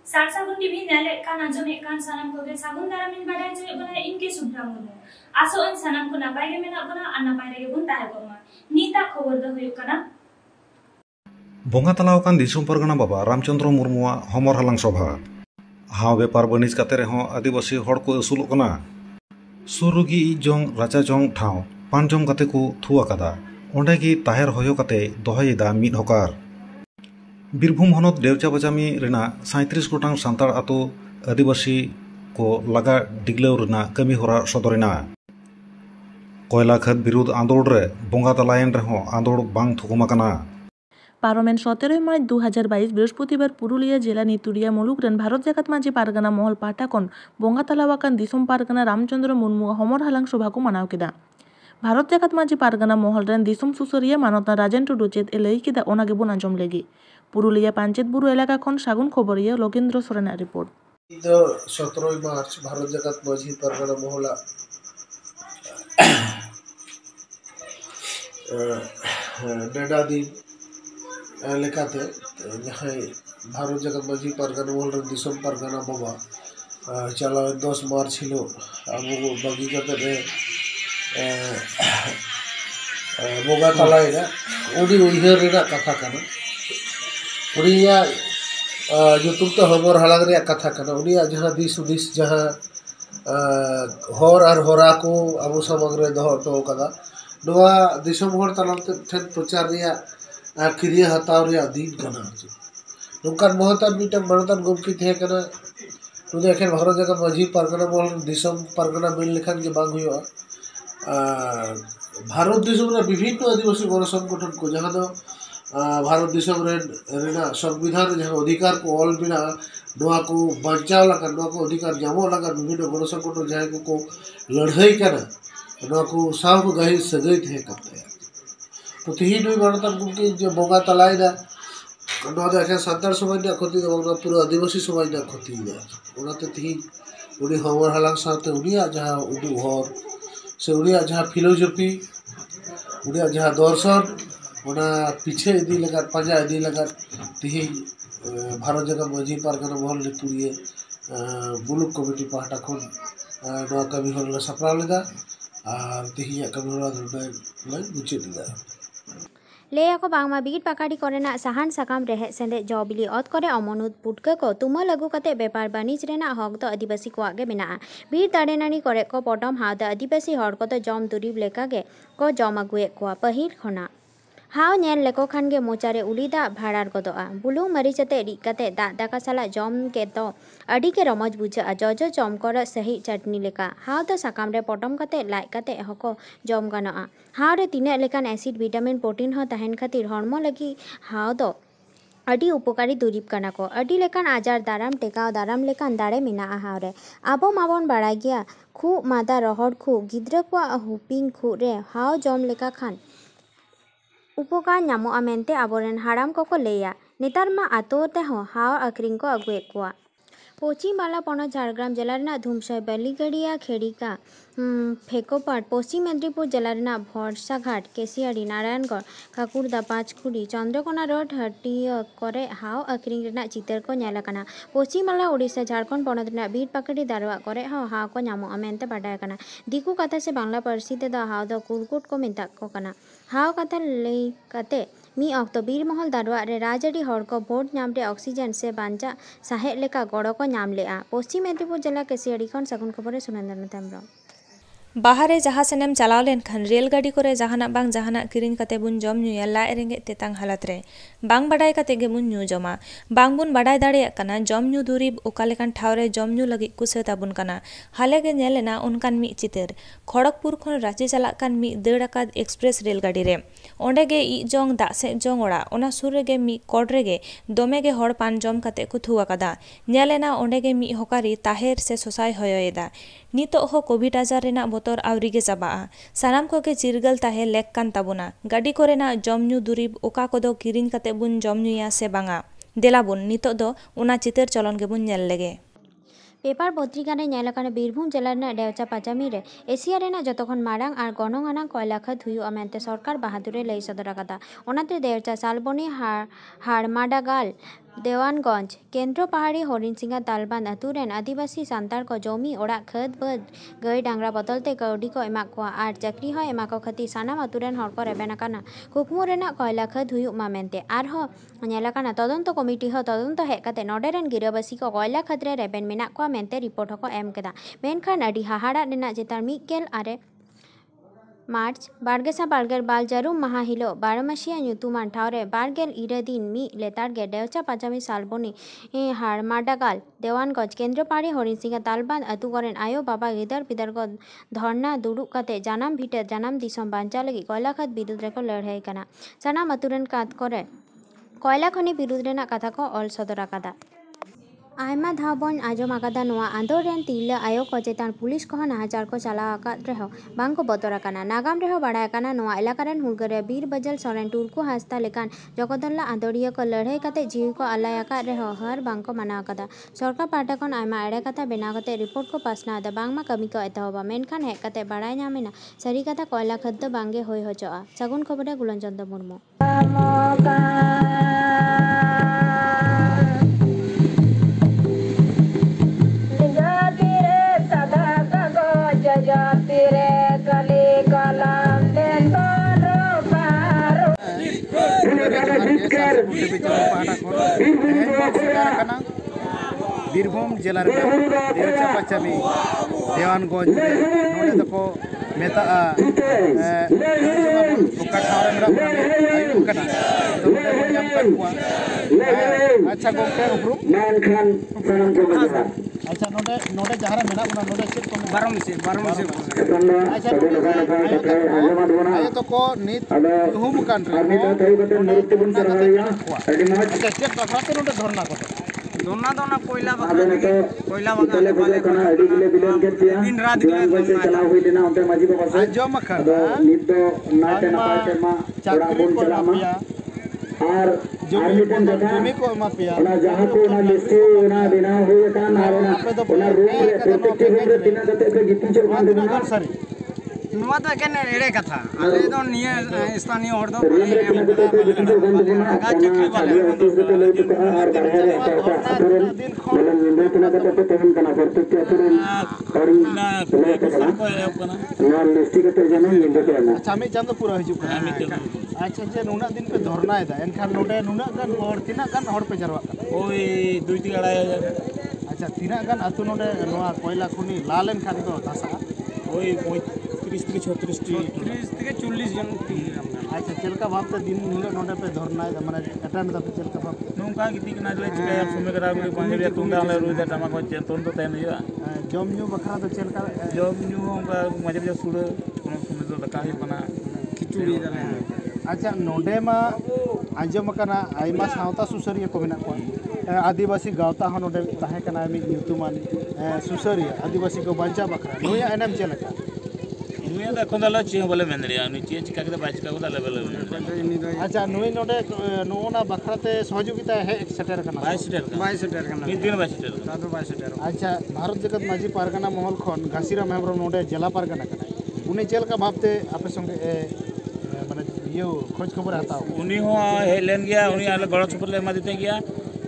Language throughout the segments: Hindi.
सार सागुन टीवी नेले कान आंजमे कान सानाम कोगे सागुन दारामिन बाडाय जो बना इनके सुब्रा मुर्मू आसो अन सानाम को नापाय गे मेना बना आ नापाय रे बुन ताहे गमा नीता खबर दो हुयुग कना बोंगा तलाव कान दिसुम परगना बाबा रामचंद्र मुर्मुआ हमर हालांग सभा हाव बेपार बनिज काते रेहों आदिवासी हड़ को असुलोग कना सुरुगी इजोंग राचा जोंग ठाव पांजोंग काते को थुआ कादा ओंडे गी ताहेर होयो काते दोहयेदा मिद हकार बीरभूम हनत देवचा बजामी रेना 37 गोटांग सांतार आतो आदिवासी को लगा डिगलाव रेना कमी होरा सदरेना कोयला खत विरुद्ध आंदोलन रे बोंगा तलायन रेहों आंदोलन बांग थुकुमा कना पार्लामेंट 17 मार्च 2022 बृहस्पतिवार पुरुलिया जिला नितुरिया मुलुगरेन भारत जाकात माझी पारगाना महल पाठाकन बोंगा तलावाकान दिसुम पारगाना रामचंद्र मुर्मू हमर हालांग सभा को मनाव केदा भारत जाकात माझी पारगाना महल रेन दिसुम सुसरिया मानता राजेन टुडू चेत लई केदा ओनागे बोन आंजम लेगी पुरुलिया पांचेत बुरु एलाका खन सागुन खबरिया लोकेंद्र सोरेना रिपोर्ट 17 मार्च भारत जाकात माझी पारगाना महला डेढ़ा दिन लेकाते जहाँ भारत जाकात माझी पारगाना महल दिसम पारगाना बाबा चला 10 मार्च हिलो अब बागी काते रे बोगा तलाय रे उडी उइहर रे कथा कना उड़िया युतुम तो हमर हालांग रे कथा कना उड़िया जहाँ दिस उदिस जहाँ हर और हरा को अब समग्र दो तो कदा नोआ दिसम हर तलाम ठेन प्रचार रिया क्रिया हताव रिया दिन कना नुकान महतान मिटन मानतान गमकी थे कना नुदे एखेन भारत जाकात माझी पारगाना महल दिसम पारगाना मिल लेखान के बांग हुआ भारत दिसम रे विभिन्न आदिवासी गण संगठन को जहाँ दो भारत दिसम रेना संविधान जहाँ अधिकार को ऑल बिना नोआ को बचाव लगा नोआ को अधिकार जामो लगा विभिन्न गण संगठन जहाँ को लड़ाई करना नोआ को साव को गही सगई थे करते हैं तो तिही नुई मानतान गुमकी जो बोंगा तलाय दा नोआ दो एखे सान्तार समाज ना खती दो ना पूरा आदिवासी समाज ना खती दा ओनाते तिही उनी हमर हालांग साथे उनिया जहाँ उदु हर से उनिया जहाँ फिलोसफी उनिया जहाँ दर्शन ओना पीछे इदी लगा पाजा इदी लगा तिही भारत जाकात माझी पारगाना महल नितुरिये मुलुक कमिटी पाहटा खन नोआ कमी हरला सपराव लेदा और तिही कमी हरला लय मुचाद लेदा लेया को बांगमा बीट पाकाड़ी कोरेना साहान साकाम रेहे सेंदे जॉबिली अत करे अमनुद पुटका को तुमा लगु कते बेपार बानिज रेना हक दो आदिवासी को आगे मेना बीर दाड़ेनानी करे को पटम हाव द आदिवासी हड़ को तो जम दुरीब लेका गे को जम अगुए को पहिल खना हाव नेल लेको खान गे मोचारे उलीदा भाड़ार गदोआ बुलुंग मरीचते रिकाते दा दाका साला जम के तो अडी के रमज बुझा जजो जम कर सही चटनी लेका हाव द साकाम रे पटम कते लाइ कते हको जम गानोआ हाव रे तिने लेकान एसिड विटामिन प्रोटीन हो तहन खातिर हड़मो लगी हाव दो अडी उपकारी दुरीब काना को अडी लेकान आजार दाराम टेकाव दाराम लेकान दाड़े मेना हाव रे आबो माबन बाड़ा गया खु मादा रहड़ खु गिद्रा को हुपिंग खु रे हाव जम लेका खान उपकार नामोआ मेनते आबोरेन हाराम को लेया नेतार मा आतो ते हो हाव आखरिंग को अगुए कुआ पश्चिम बाला पनत झारग्राम जिला रेना धुमसाई बालीगड़िया खेड़िका फेकोपाट पश्चिम मेदिनीपुर जिला रेना भरसाघाट केसियाड़ी नारायणगढ़ काकुरदा पाँचखुड़ी चंद्रकोना रोड हटिया करे हाव आखरिंग रेना चितर को नेलाकना पश्चिम बाला उड़ीसा झारखंड पनत रेना बीट पाकड़ी दारवा करे हाव को नामोआ मेनते बाडाय कना दिकु कथा से बांग्ला पारसी ते द हाव द कुरकुट को मेता को कना हाव कथा लई कते मी अक्तो बीर महल दारवा रे राजड़ी हड़ को भोट नाम रे ऑक्सीजन से बांचा साहेब लेका गड़ो को नाम लेआ पश्चिम मेदिनीपुर जिला केसियाड़ी खन सागुन खबर सुरेंद्र तेमरा बाहरे जहाँ सेनेम चलाव लेनखान रेलगाड़ी करे जहाना बांग जहाना किरिंग कते बुन जम न्यूया लाए रेंगे तेतांग हालत रे बांग बाडाय कते गे बुन न्यू जमा बांग बुन बाडाय दाड़े कना जम न्यू दुरीब ओका लेकान ठावरे जम न्यू लगी कुसे ताबुन कना हाले गे नेलेना उनकान मी चितर खड़गपुर खन रांची चलाक कान मी देड़ाकाद एक्सप्रेस रेलगाड़ी रे ओंडे गे इ जोंग दा से जोंग ओड़ा ओना सुर रे गे मी कोड रे गे दोमे गे हड़ पान जम कते को थुआ कदा नेलेना ओंडे गे मी होकारी ताहेर से सोसाय होयोएदा नितो हो कोविड आजार रेना बोतर आवरी गे चाबा सानाम को के चिरगल ताहे लेक कान ताबुना गाड़ी कोरेना जम न्यू दुरीब ओका कोदो किरिंग कते बुन जम न्यूया से बांगा देलाबुन नितो दो उना चितर चलन गे बुन नेल लेगे पेपर पत्रिका रे नेलाकान बीरभूम जिला रेना डेवचा पाचामी रे एशिया रेना जतखन मारांग आर गनंग आनांग कोयला खत हुयु अमेंते सरकार बहादुरे लई सदर कदा ओनाते डेवचा सालबनी हाड़माडागाल देवानगंज केंद्र पहाड़ी हरिणसिंगा तालबान अतुरेन आदिवासी सांतार को जमी ओड़ा खत बद गई डांगरा बदलते कौडी को एमा को आर चाकरी हो एमा को खती सानाम अतुरेन हर को रेबेन अकाना कुकमु रेना कोयला खत हुयुग मा मेनते आर हो नेलाकाना तदंत कमिटी हो तदंत हेज कते नोडेरेन गिराबासी को कोयला खत रे रेबेन मेना को मेनते रिपोर्ट हो को एम केदा मेनखान अडी हाहाड़ा रेना चेतार मिकेल आरे मार्च बारगेसा बारगेर बाल जारूम महा हिलो बारमासिया ᱧᱩᱛᱩᱢᱟᱱ ᱴᱷᱟᱶᱨᱮ ᱵᱟᱨᱜᱮᱞ ᱤᱨᱟᱹᱫᱤᱱ ᱢᱤᱫ ᱞᱮᱛᱟᱲ ᱜᱮ ᱰᱮᱣᱪᱟ ᱯᱟᱸᱪᱟᱢᱤ ᱥᱟᱞᱵᱚᱱᱤ ᱦᱟᱲᱢᱟᱰᱟᱜᱟᱞ देवानगंज केंद्र पहाड़ी हरिणसिंगा तालबान अतु कोरेन आयो बाबा गिदर पिदर को धरना दुड़ुब कते जानाम भिटे जानाम दिसम बांचा लगी कोयला खत विरुद्ध रेको लड़ाई कना सानाम अतुरेन कात करे कोयला खनि विरुद्ध रेना कथा को ऑल सदर आकादा आयमा धाव बन आजम आकादा नोआ आंदोलन तिरला आयो को चेतान पुलिस को नाहाचार को चला आकाद रेहो बांग को बतर आकाना नागाम रेहो बाड़ाय काना नोआ इलाकारेन हुलगरे बीर बजल सोरेन टुरकु हास्ता लेकान जगदल्ला आंदोलिया को लड़ाई कते जीव को अलाय आकाद रेहो हर बांग को मना आकादा सरकार पाटा कोन आयमा एड़े कथा बेना कते रिपोर्ट को पासना आदा बांग मा कमी को एतहोबा मेनखान हेज कते बाड़ाय ᱧᱟᱢᱮᱱᱟ सरी कथा कोयला खत द बांगे होय होचोआ सगुन खबरे गुलनचंद्र मुर्मू बीरभूम जिला देवचा पश्चिमी देवानगंज नोड़े तको मेता अच्छा गोके उपरूम अच्छा नोड़े नोड़े जहाँ मेना बना नोड़े सिर्फ बारमसी अच्छा आयो तो को नित हुम कंट्री अच्छा चेक बखराते नोड़े धरना को दोना दोना कोयला बागान वाले दिन रात चला हुई लेना उनते माजी को पास जो मखा नित तो नाटे ना पाटे मा चाकरी को माफिया और जमी को माफिया ना जहां को ना लिस्टी ना बिना हुए का ना ना रूम रे प्रत्येक रूम रे तीन कते पे गिटी चल मान देना सरी नुआ तो केन एड़े कथा आले दो निये स्थानीय हर दो आगा चक्री वाले और बाहर अतुरन बोलन निंदतना कते पे तेन कना प्रत्येक अतुरन और ना लिस्टी कते जन निंद करना अच्छा मैं चांद पूरा हिजु अच्छा जे नुना दिन पे धरना है एनखान नोडे नुना गन हर तिना गन हर पे जरवा ओई 2-3,000 अच्छा तिना गन अतु नोडे नोआ कोयला खुनी लालेन खान दो दासा ओई 30-36 जन अच्छा चलका भाबते दिन नुले नोडे पे धरना है माने अटेंड द चलका भाब नोंका गिति कना जले चिकाया समय करा गुली पांजरिया तुंदा ले रुदा टमाको चेतन तो तैन हुआ जम न्यू बखरा तो चलका जम न्यू होगा मजे मजे सुड़ समय तो दका ही बना खिचुड़ी दले अच्छा नोडे मा आंजम कना आइमा सावता सुसरिया को मेना को आदिवासी गावता हो नोडे ताहे कना मी यूट्यूमान सुसरिया आदिवासी को बांचा बखरा नोया एनम चलका नुया देखो दला चे बोले मेनरिया नु चे चिका के बाच का बोला लेवल अच्छा नुई नोडे नोना बखराते सहयोगिता है सेटर कना 22 सेटर कना मिद दिन 22 सेटर दादो 22 सेटर अच्छा भारत जगत माजी पारगना महल खन घासीराम हेम्ब्रम नोडे जिला पारगना कना उनी चेल का भाबते आपे संगे माने यो खोज खबर हताओ उनी हो हेलेन गया उनी आले गड़ छपर ले मा देते गया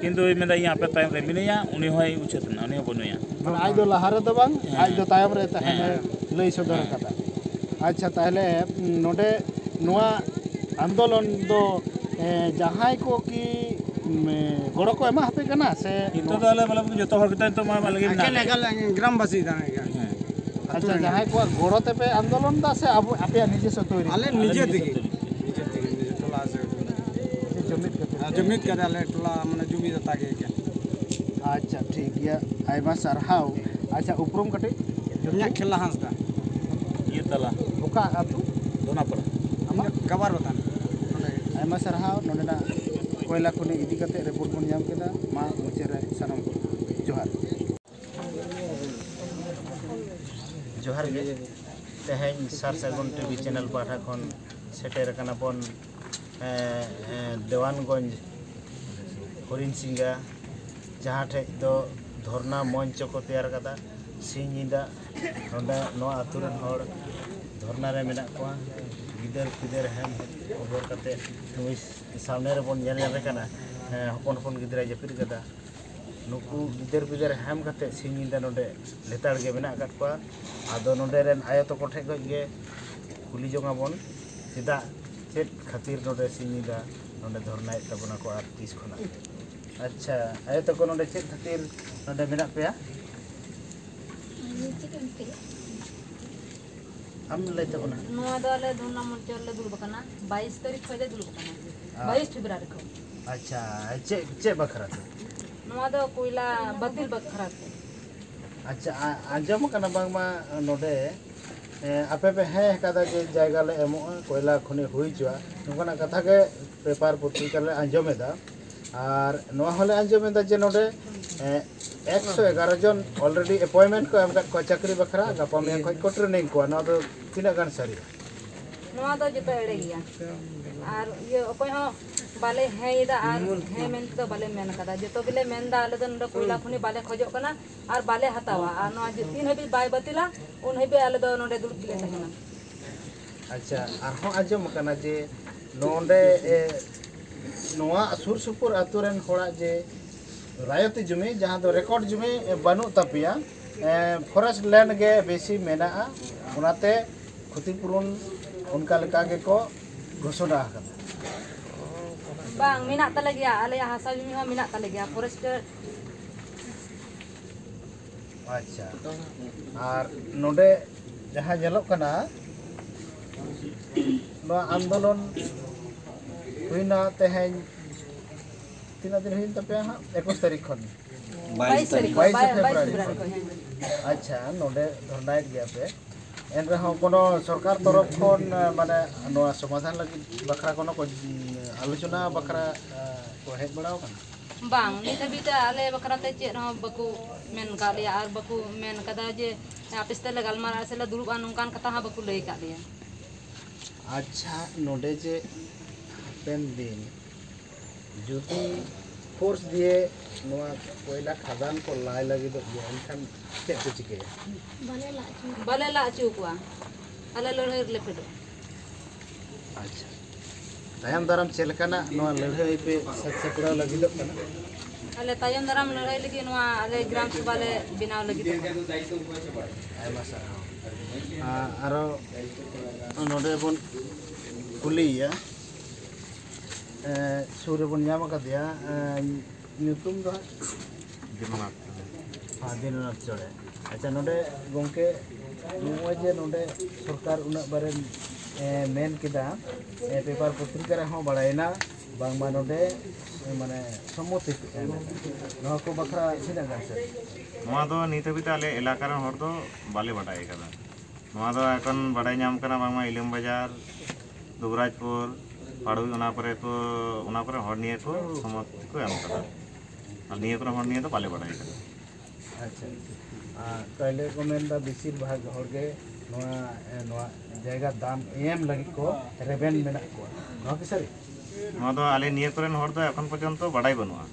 किंतु मेदा यहां पे टाइम रे मिनिया उनी होय उछतना उनी बनुया माने आज दो लहारे दो बांग आज दो टाइम रे तहने लई सदर कता अच्छा ताहले नोडे नोआ आंदोलन दो जहां को की गड़ को एमा हपे कना से तो दाले मतलब जतो हर कता तो मा लगे ना ग्रामवासी दाने अच्छा जहां को गड़ते पे आंदोलन दा से अब आपे निजे सतोरी आले निजे दिगे टोला से जमित करे आले टोला माने जुमी दता के अच्छा ठीक गया आइमा सरहाव अच्छा उपरम कटे जमिया खेला हांसदा ये तला ओका आतु दोना पर हम गवार बतान आइमा सरहाव नोडेना कोयला खुनी इदी कते रिपोर्ट बन जाम केदा मा मुचे रे सनम जोहार जोहार गे तेहेन सार सागुन टीवी चैनल पाठा खन सेटेर कना बन देवानगंज हरिणसिंगा जहाँ ठे दो धरना मंच को तैयार कदा सिंदा नोडे नो आतुरन हर धरना रे मेना को गिदर पिदर हेम खबर कते नुई सामने रे बन नेल नेल कना hopon hopon gidra japir kada nuku gider ham kate sing nyida node letar ge mena akat kwa ado node ren ayo to kothe goj ge kuli jonga bon sida chet khatir node sing nyida node dhornai tabona ko ar tis khona acha ayo to ko node chet khatir node mena pe ya am lay tabona no adale dhonna monchor le dul bakana 22 तारीख khode dul bakana 22 फेब्रुआरी को अच्छा चे बखरा नवा दो कोयला बतिल बखरा अच्छा आंजम कना बांग मा नोडे आपे पे है कदा जे जायगा ले एमो कोयला खनि हुई जुआ नोकना कथा के पेपर पत्रिका ले आंजमेदा और नवा हले आंजमेदा जे नोडे 111 जन ऑलरेडी अपॉइंटमेंट को एमका को चाकरी बखरा गपा में को ट्रेनिंग को ना दो तिना गान सारी नवा दो जतो एड़े गया और ये अकोय हो बाले है इदा आर है मेन तो बाले मेन कदा जतो बिले मेन दा आले दन कोयला खनि बाले खजो कना और बाले हतावा और नो जे 3 हबी बाय बतिला उन हबी आले दो नोडे दुल ले तहना अच्छा आर हो आजम कना जे नोंडे नोआ सुर सुपुर आतुरेन होड़ा जे रायती जुमी जहां दो रिकॉर्ड जुमी बनु तपिया फॉरेस्ट लैंड गे बेसी मेना उनाते क्षतिपूरण उनका लेका गे को घोषणा करना बांग मिना तले गया आले हासा जुमी हो मिना तले गया फॉरेस्ट अच्छा और नोडे जहां जेलो कना नो आंदोलन हुईना तेहें तीना दिन हुईन तपे हां 21 तारीख खन 22 फेब्रुआरी अच्छा नोडे धरनाय गया पे एन रहा कोनो सरकार तरफ खन माने नो समाधान लगी बखरा कोनो को आलोचना बखरा को हेज बड़ाव कन बांग नित बिता आले बखरा ते चे रहा बकु मेन का लिया और बकु मेन कदा जे ऑफिस ते गलमारा से ला दुरुब अनुकान कथा हा बकु लई का लिया अच्छा नोडे जे पेन दिन जुदी फोर्स दिए नोआ कोयला खदान को लाई लगी तो एनखान चे को चिके बाले ला चुकवा आले लड़े ले पेडो अच्छा तायम दाराम चेलकाना नोआ लड़ाई पे सचकड़ा लगी दो कना आले तायम दाराम लड़ाई लगी नोआ आले ग्राम सभा ले बिनाव लगी दो आयमा सा आरो नोडे बन कुलिया सूर्य बन ᱧᱟᱢ ᱠᱟᱫᱮᱭᱟ ᱧᱩᱛᱩᱢ ᱫᱚ दिननाथ चढ़े अच्छा नोडे गोंके नोय जे नोडे सरकार उना बारे मेन किदा पेपर पत्रिका रे हो बड़ायना बांगमा नोडे माने सम्मति नोहा को बखरा सिना गासे नोआ दो नीत बिता आले इलाका रे हर दो बाले बटाय कदा नोआ दो एखन बड़ाय नाम कना बांगमा इलम बाजार दुबराजपुर पाड़ुई उना पर हर निये को सम्मति को एम कदा और निये को हर निये तो बाले बटाय कदा अच्छा पहले को मेनदा बेसिर भाग हरगे नोआ जायगा दाम एम लगी को रेबेन मेना को नोआ की सरी नोआ दो आले निये कोरेन हर दो एखन पर्यंत बड़ाय बनुआ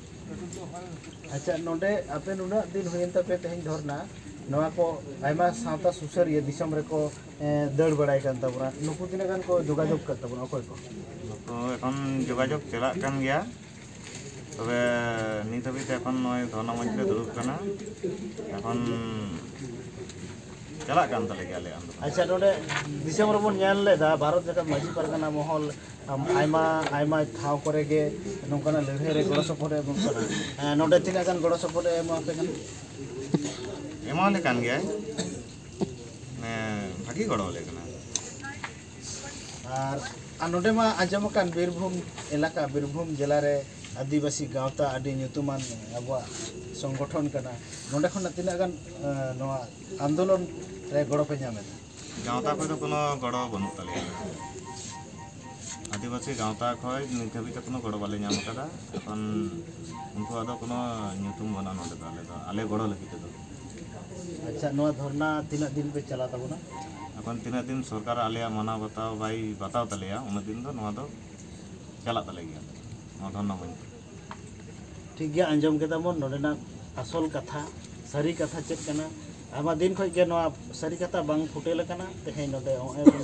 अच्छा नोडे आपे नुना दिन होयन तपे तेहन धरना नोआ को आयमा सावता सुसरिया दिसम रे को दड़ बड़ाय कान तबरा नुकु तिना गान को जोगाजोग कर तबरा अकोय को तो एखन जोगाजोग चला कान गया तबे नित हाबी एखन नय धरना मंच पे दुरुब कना एखन चला कान तले गया ले आंदोलन अच्छा नोडे दिसम रे बोन ᱧᱮᱞ लेदा भारत जगत माजी परगना महल आयमा थाव करे गे नोंकाना लड़ाई रे गड़ो सपोर्ट एम कना नोडे तिना गान गड़ो सपोर्ट एम आपे कन एमा ले कान गया ने भागी गड़ो ले कना और नोडे मा आजम कान बीरभूम इलाका बीरभूम जिला रे आदिवासी गांवता आदि ᱧᱩᱛᱩᱢᱟᱱ अबवा संगठन कना नोडे खन तिना गान नोआ आंदोलन रे गड़ो पे ᱧᱟᱢᱮ गांवता को तो कोनो गड़ो बनु तले आदिवासी गांवता खय नित हाबी कोनो गड़ो बाले ᱧᱟᱢ कदा एखन उनको आदो कोनो ᱧᱩᱛᱩᱢ बना नोडे आले गड़ो लगी तो अच्छा नोआ धरना तिना दिन पे चला तबना एखन तिना दिन सरकार आले माना बताव तलेया उन दिन दो नोआ दो चला तले गया नोआ धरना मन ठीक गया अंजम केदा मन नोडेना असल कथा सारी कथा चेक कना आमा दिन खय गे नोआ सारी कथा बांग फुटेल कना तेहे नोडे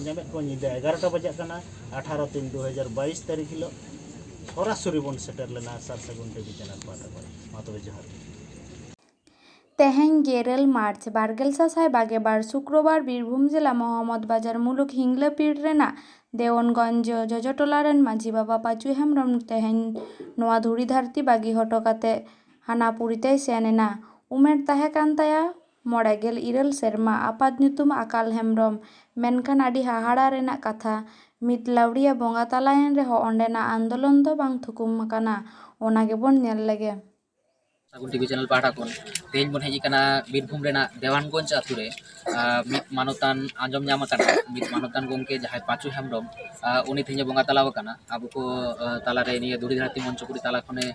ᱧᱟᱢᱮ को ᱧᱤᱫᱟ 11टा बजे कना 18/3/2022 तारीख हिलो सरासरि बन सेटर लेना सार सगुन टीवी चैनल पाटा पर मा तबे जोहार तेहें 13 मार्च 2022 शुक्रवार बीरभूम जिला मोहम्मद बाजार मुलुक हिंगलापीड़ रेना देवनगंज जजटोला रेन माझी बाबा पाचू हेम्ब्रम तेहें नोआ धुड़ी धरती बागी हटो काते हानापुरीते सेनेना उमेर ताहे कान ताया 9 सेरमा आपाद ᱧᱩᱛᱩᱢ आकाल हेम्ब्रम मेनखान आडी हाहाड़ा रेना कथा मित लावड़िया बोंगा तलायन रेहो ओंडेना आंदोलन दो बांग थुकुम मकाना ओना गेबोन नेल लेगे सागुन टीवी चैनल पाटा कोन तेज बन हेजी कना बीरभूम रेना देवानगंज आतु रे मित मानोतान आंजम ᱧᱟᱢ ᱟᱠᱟᱱᱟ मित मानोतान गोमके जहाय पाचू हेम्ब्रम उनी तेज बोंगा तलाव कना आबो को तालारे निया दुड़ी धरती मंचपुरी ताला खने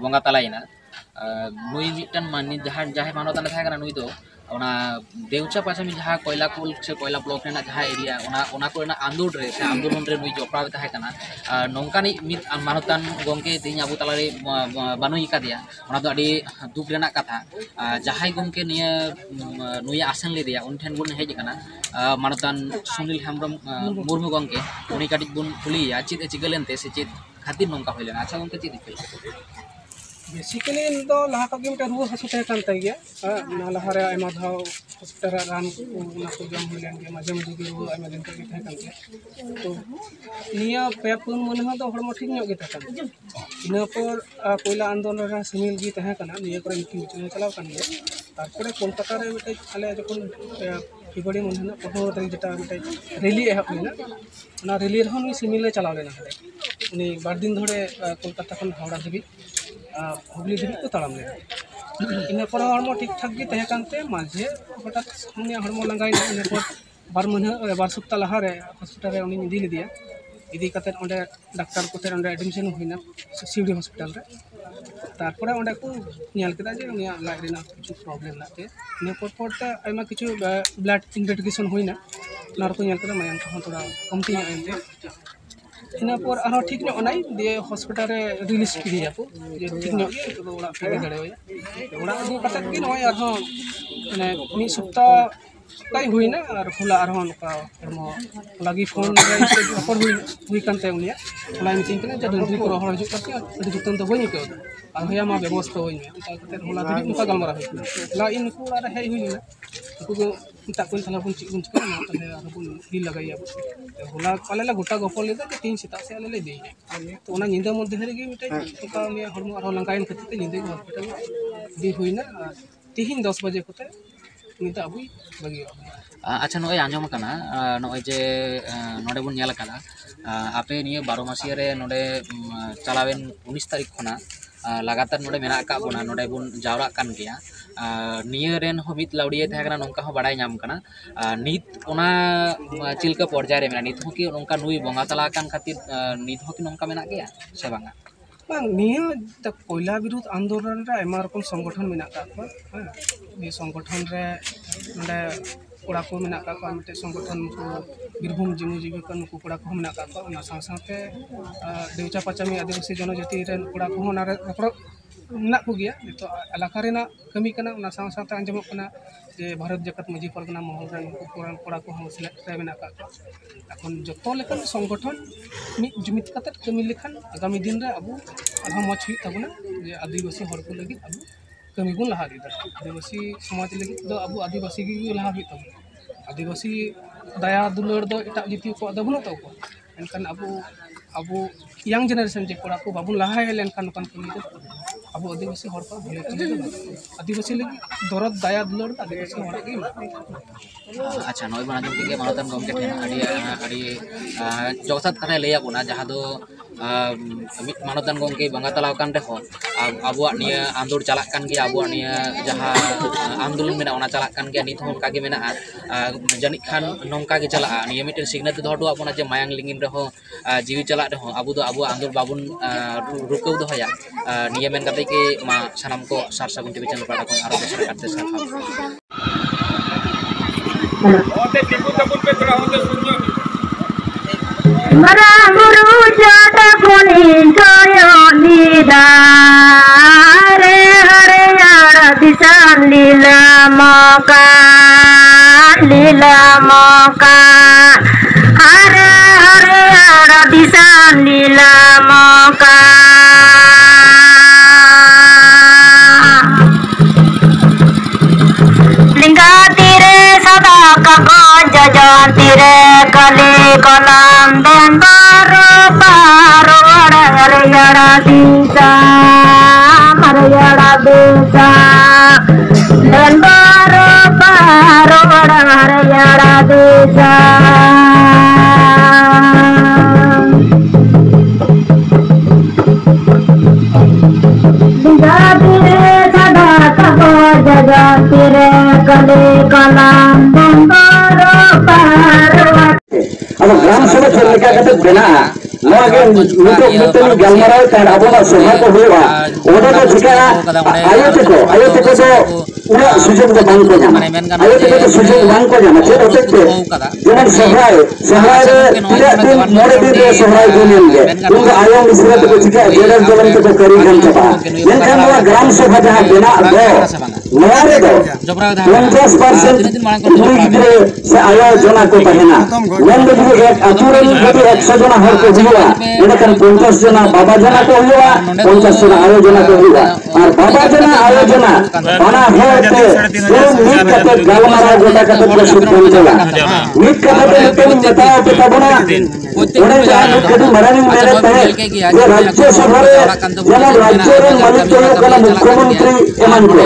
बोंगा तलायना नुई मिटन मानी जहाय मानोतान थाय कना नुई दो ओना देवचा पाछामी जहां कोयला कुल से कोयला ब्लॉक रेना जहां एरिया ओना कोना आंदोलन रे से आंदोलन रे नुई जपड़ा थाय कना नोंकानी मित मानोतान गोमके तेज आबो तालारे बानुई कादिया ओना दो आडी दुख रेना कथा जहाय गोमके निया नुई आसन ले दिया उन ठेन बुन हेज कना मानोतान सुनील हेम्ब्रम मुर्मू गोमके उनी काटी बुन कुलिया चित चिगलेनते से चित खातिर नोंका होइलेना अच्छा गोमके चित दिखे बेसिकली दो लहा का गेम रुआ हसु तहे कान तगिया ना लहा रे आयमा धाव हॉस्पिटल रान ना को जम होइलेन के माजे माजे के रुआ आयमा दिन तक तहे कान के तो निया पे पुन मन हो दो हड़मो ठीक ᱧᱚᱜ गे तहे कान इना पर कोयला आंदोलन रा सिमिल गी तहे काना निया करे मीटिंग चलाव कान गे तारपरे कोलकाता रे मिटे आले जखन फेब्रुआरी महीना 15 तारीख जेटा मिटे रैली एहब लेना ना रैली रहो नी सिमिल ले चलाव लेना हले उनी बार दिन धरे कोलकाता खन हावड़ा धबी हुगली धबी को ताड़ाम लेना इन पर हड़मो ठीक ठाक गे तहे कानते माझे हठात उनी हड़मो लंगाइना इन पर बार महीना बार सप्ताह लहा रे हॉस्पिटल रे उनी इदी लेदिया इदी कते ओंडे डाक्टर कोते ओंडे एडमिशन हुइना सिवड़ी हॉस्पिटल रे तारपरे ओंडे को ᱧᱮᱞ केदा जे उनी लाइट रेना किछु प्रॉब्लम नाते इन पर ते आयमा किछु ब्लड इन्वेस्टिगेशन हुइना नार को ᱧᱮल केदा मायang को थोड़ा कमती आइते इन पर आरो ठीक ᱧᱚᱜ ओनाई दिए हॉस्पिटल रे रिलीज किदिया को जे ठीक ᱧᱚᱜ गे तो ओड़ा पे गड़ेया ओड़ा दु कते कि नय आरो माने मी सप्ताह कई हुईना और फुला आरो नका हरमो लागी फोन रे ऊपर हुई कानते उनिया फुला मीटिंग कने जदन दुई को हर हिजु काते अडी जुतन तो बई के और भैया मा व्यवस्था होई में उनका कते होला दुई उनका गलमारा हुई ला इन को आर हे हुईना को ता कोन थला बुन चिक चिक ना तले आरो बुन दी लगाइया होला पाले ला गोटा गपल ले के तीन सीता से आले ले दे तो ओना निंदा मध्य रे गे मिटे का में हरमो आरो लंकाइन कते निंदा हॉस्पिटल दी हुईना 3:10 बजे कोते निता अबुई बगी अच्छा नय आंजम कना नय जे नोडे बुन नेल कना आपे निये 12 मासिया रे नोडे चलावेन 19 तारीख खना लगातार नोडे मेना का बोना नोडे बुन जावरा कान गया निये रेन हो मित लावड़िए थाय कना नोंका हो बाडाय नाम कना नित ओना चिलका पर्याय रे मेना नित हो कि नोंका नुई बोंगा तला कान खातिर नित हो कि नोंका मेना गया से बांगा बांग निया त कोयला विरोध आंदोलन रे आयमा रकम संगठन मेना का ये संगठन रे नोडे कोड़ा को मेना का मिटे संगठन को बीरभूम जीवन जीविका नुकु कोड़ा को मेना का ना साथे देवचा पाचामी आदिवासी जनजाति रेन कोड़ा को ना रपड़ मेना को गया तो इलाका रेना कमी कना ना साथे अंजमक कना जे भारत जगत मजी परगना महल रे कोड़ा को हम सिलेक्ट रे मेना का এখন যত লেখান সংগঠন জমিত কাতে কমি লেখান আগামী দিন রে আবু আরো মচ হুই তাবনা যে আদিবাসী হড় को लगी আবু कमी बुन लहा दी आदिवासी समाज लगी दो अबू आदिवासी की लहा भी तब आदिवासी दया दुलर दो एटा जाति को दो बनो तो एनखान अबू यंग जनरेशन जे कोड़ा को बाबू लहा लेनखान नकान कमी दो अबू आदिवासी हड़ को भले आदिवासी लगी दरद दया दुलर आदिवासी हड़ के अच्छा नय बना जो के मानतन गमके ठेन आडी जौसात कथा लैया बोना जहां दो मानतन गमके बंगा तलाव कान रे आबुआ निया आंदोलन चलाक कान गया आबुआ निया जहां आंदोलन मेना ओना चलाक कान गया नित होन कागे मेना जानिक खान नोंका गे चला निया मिटे सिग्नेचर दो हडो आबोना जे मायांग लिंगिन रे हो जीवी चला रे हो आबु दो आबु आंदोलन बाबुन रुकौ दो हया निया मेन कते के मा सानाम को सार सागुन टीवी चैनल पाटा कोन आरो बेसर करते साफा ओते टिपु तपुन पे थोड़ा होते सुनियो मरा गुरु जाता कोनी जोयो नीदा रे हरे यार दिशा लीला मौका Hare Hare yara disan lila moka lingga tire sada kago jajan tire kali kolam dan baru baru yara disa yara disa dan baru baru yara disa अब ग्राम सभा चलने का बना नितनी गलमाराव अब सभा को हुआ को चिका आयोते को उड़ा सुजोग को बांग को जाना आयोते को सुजोग बांग को जाना चेत होते जेमन सभाय तीना दिन मोरे दिन रे सभाय दुनियन गे उनको आयो मिश्रा को चिका जेडर जलन को करी गन चबा मेनखान नवा ग्राम सभा जहां बना दो नया रे दो 50% गिरे से आयोजना को कहना मन में एक अतुरन जदि 100 जना हर को हुआ एनखान 50 जना बाबा जना को हुआ 50 जना आयोजना को हुआ और बाबा जना आयोजना बना है ते मिट कते गलमारा गोटा कते प्रस्तुत कर चला मिट कते तेन बताओ के तबना ओने जान कदि मरानी मेरे तहे जे राज्य सभा रे जना राज्य रे मालिक को कला मुख्यमंत्री एमान को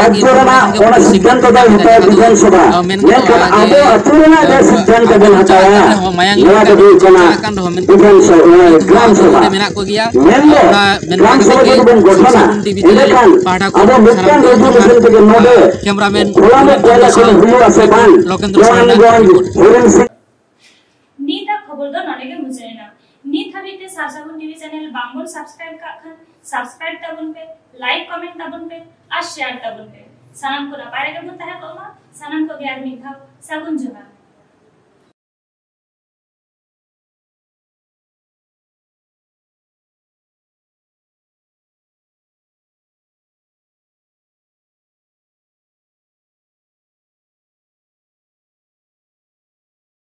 राज्य रे ओना सिद्धांत दा होता विधानसभा लेकिन आबो अतुरना जे सिद्धांत बन हटाया नया कदि जना विधानसभा ग्राम सभा मेनो ग्राम सभा को बन गठना एलेखान आबो मिटन रेजोल्यूशन के नोडे कैमरामैन खोलामे कोयला को हुआ से बान लोकेंद्र नीता खबर दो ननेगे मुझेना नीत हबीते सासाबुन टीवी चैनल बांगबुन सब्सक्राइब का खन सब्सक्राइब तबुन पे लाइक कमेंट तबुन पे और शेयर तबुन पे सनम को ना पारे के मुता है कोमा सनम को ग्यार मिठाव सगुन जुहा